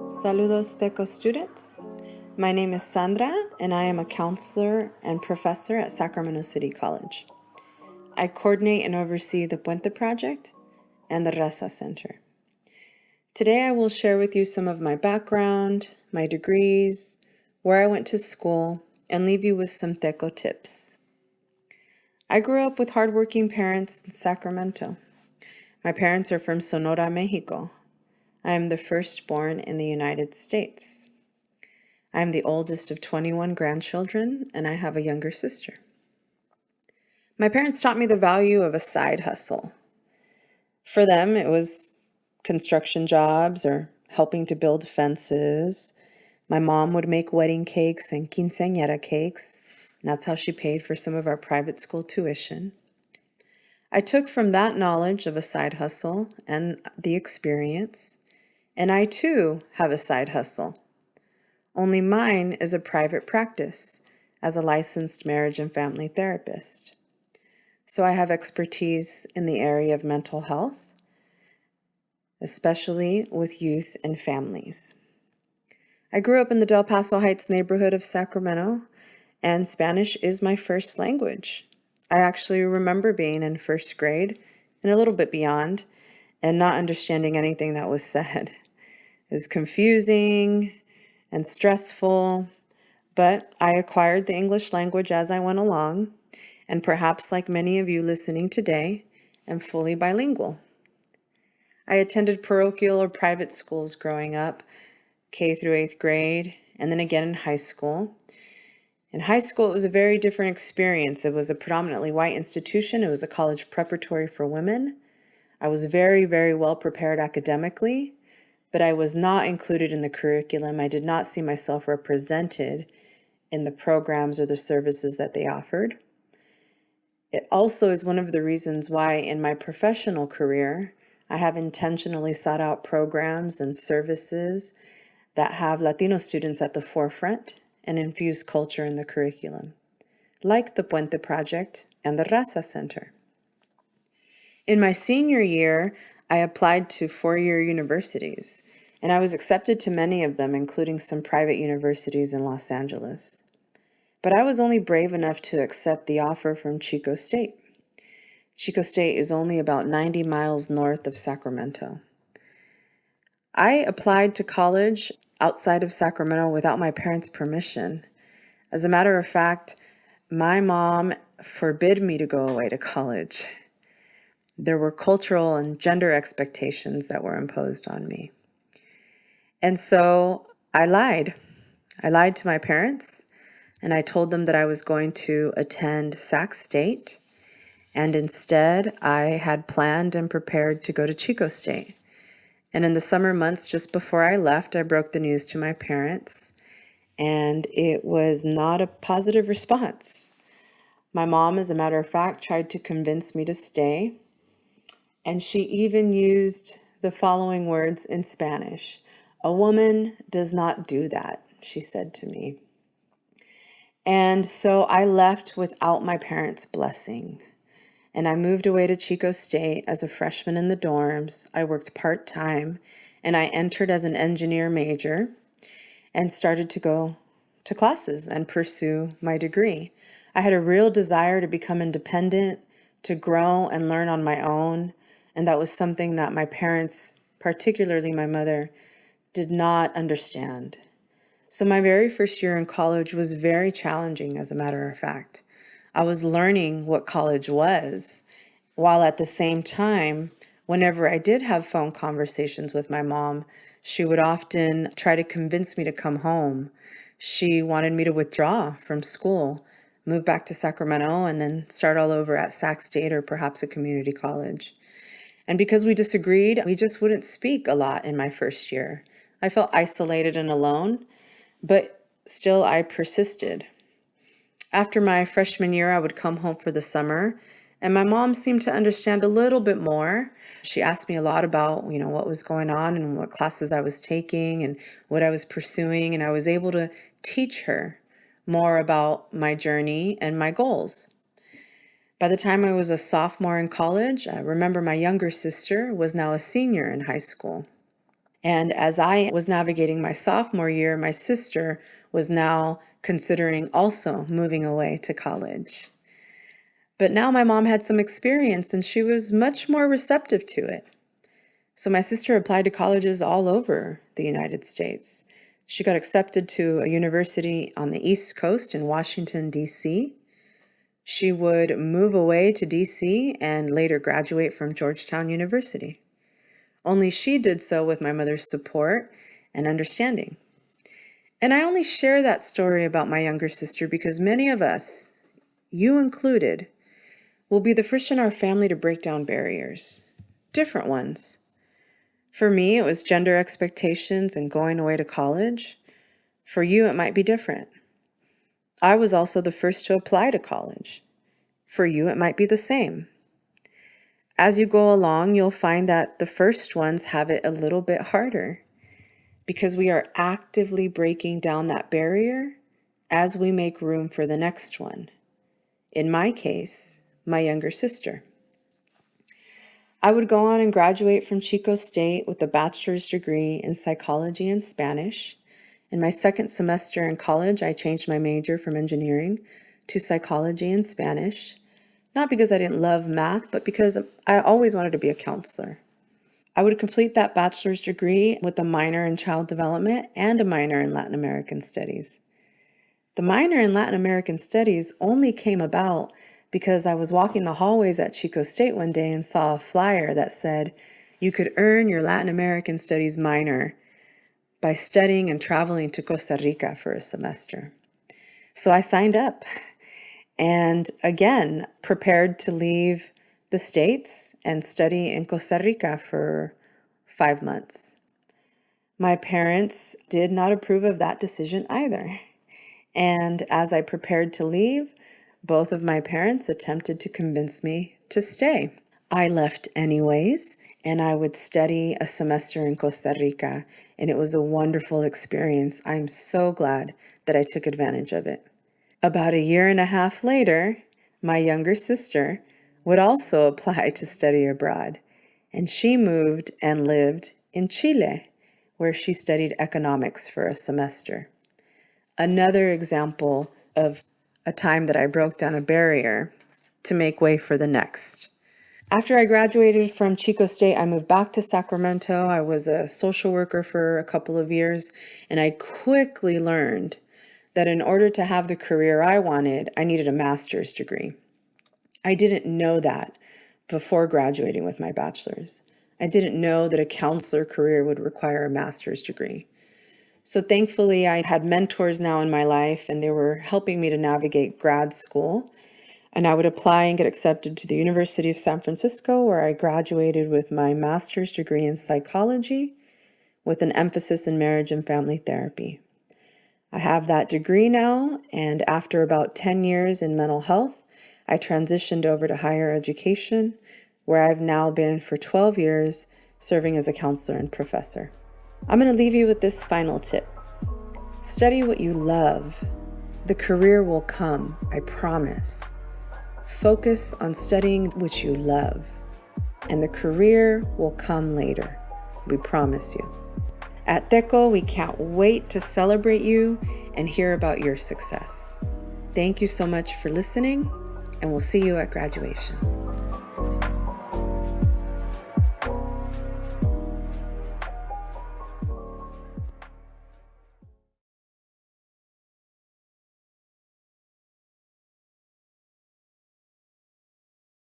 Saludos Teco students. My name is Sandra and I am a counselor and professor at Sacramento City College. I coordinate and oversee the Puente Project and the Raza Center. Today I will share with you some of my background, my degrees, where I went to school, and leave you with some Teco tips. I grew up with hardworking parents in Sacramento. My parents are from Sonora, Mexico. I am the firstborn in the United States. I am the oldest of 21 grandchildren, and I have a younger sister. My parents taught me the value of a side hustle. For them, it was construction jobs or helping to build fences. My mom would make wedding cakes and quinceañera cakes, and that's how she paid for some of our private school tuition. I took from that knowledge of a side hustle and the experience, and I too have a side hustle. Only mine is a private practice as a licensed marriage and family therapist. So I have expertise in the area of mental health, especially with youth and families. I grew up in the Del Paso Heights neighborhood of Sacramento, and Spanish is my first language. I actually remember being in first grade and a little bit beyond and not understanding anything that was said. It was confusing and stressful, but I acquired the English language as I went along, and perhaps like many of you listening today, am fully bilingual. I attended parochial or private schools growing up, K through 8th grade, and then again in high school. In high school, it was a very different experience. It was a predominantly white institution. It was a college preparatory for women. I was very, very well prepared academically, but I was not included in the curriculum. I did not see myself represented in the programs or the services that they offered. It also is one of the reasons why in my professional career, I have intentionally sought out programs and services that have Latino students at the forefront and infuse culture in the curriculum, like the Puente Project and the Raza Center. In my senior year, I applied to four-year universities, and I was accepted to many of them, including some private universities in Los Angeles. But I was only brave enough to accept the offer from Chico State. Chico State is only about 90 miles north of Sacramento. I applied to college outside of Sacramento without my parents' permission. As a matter of fact, my mom forbid me to go away to college. There were cultural and gender expectations that were imposed on me. And so I lied. I lied to my parents, and I told them that I was going to attend Sac State, and instead I had planned and prepared to go to Chico State. And in the summer months just before I left, I broke the news to my parents, and it was not a positive response. My mom, as a matter of fact, tried to convince me to stay, and she even used the following words in Spanish. "A woman does not do that," she said to me. And so I left without my parents' blessing. And I moved away to Chico State as a freshman in the dorms. I worked part-time, and I entered as an engineer major and started to go to classes and pursue my degree. I had a real desire to become independent, to grow and learn on my own, and that was something that my parents, particularly my mother, did not understand. So my very first year in college was very challenging, as a matter of fact. I was learning what college was, while at the same time, whenever I did have phone conversations with my mom, she would often try to convince me to come home. She wanted me to withdraw from school, move back to Sacramento, and then start all over at Sac State or perhaps a community college. And because we disagreed, we just wouldn't speak a lot in my first year. I felt isolated and alone, but still I persisted. After my freshman year, I would come home for the summer, and my mom seemed to understand a little bit more. She asked me a lot about, what was going on and what classes I was taking and what I was pursuing, and I was able to teach her more about my journey and my goals. By the time I was a sophomore in college, I remember my younger sister was now a senior in high school. And as I was navigating my sophomore year, my sister was now considering also moving away to college. But now my mom had some experience and she was much more receptive to it. So my sister applied to colleges all over the United States. She got accepted to a university on the East Coast in Washington, D.C. She would move away to D.C. and later graduate from Georgetown University. Only she did so with my mother's support and understanding. And I only share that story about my younger sister because many of us, you included, will be the first in our family to break down barriers, different ones. For me, it was gender expectations and going away to college. For you, it might be different. I was also the first to apply to college. For you, it might be the same. As you go along, you'll find that the first ones have it a little bit harder because we are actively breaking down that barrier as we make room for the next one. In my case, my younger sister. I would go on and graduate from Chico State with a bachelor's degree in psychology and Spanish. In my second semester in college, I changed my major from engineering to psychology and Spanish, not because I didn't love math, but because I always wanted to be a counselor. I would complete that bachelor's degree with a minor in child development and a minor in Latin American studies. The minor in Latin American studies only came about because I was walking the hallways at Chico State one day and saw a flyer that said you could earn your Latin American studies minor by studying and traveling to Costa Rica for a semester. So I signed up and again prepared to leave the States and study in Costa Rica for 5 months. My parents did not approve of that decision either. And as I prepared to leave, both of my parents attempted to convince me to stay. I left anyways, and I would study a semester in Costa Rica, and it was a wonderful experience. I'm so glad that I took advantage of it. About a year and a half later, my younger sister would also apply to study abroad, and she moved and lived in Chile, where she studied economics for a semester. Another example of a time that I broke down a barrier to make way for the next. After I graduated from Chico State, I moved back to Sacramento. I was a social worker for a couple of years, and I quickly learned that in order to have the career I wanted, I needed a master's degree. I didn't know that before graduating with my bachelor's. I didn't know that a counselor career would require a master's degree. So thankfully, I had mentors now in my life, and they were helping me to navigate grad school. And I would apply and get accepted to the University of San Francisco, where I graduated with my master's degree in psychology with an emphasis in marriage and family therapy. I have that degree now, and after about 10 years in mental health, I transitioned over to higher education, where I've now been for 12 years serving as a counselor and professor. I'm going to leave you with this final tip. Study what you love. The career will come, I promise. Focus on studying what you love, and the career will come later. We promise you. At TECO, we can't wait to celebrate you and hear about your success. Thank you so much for listening, and we'll see you at graduation.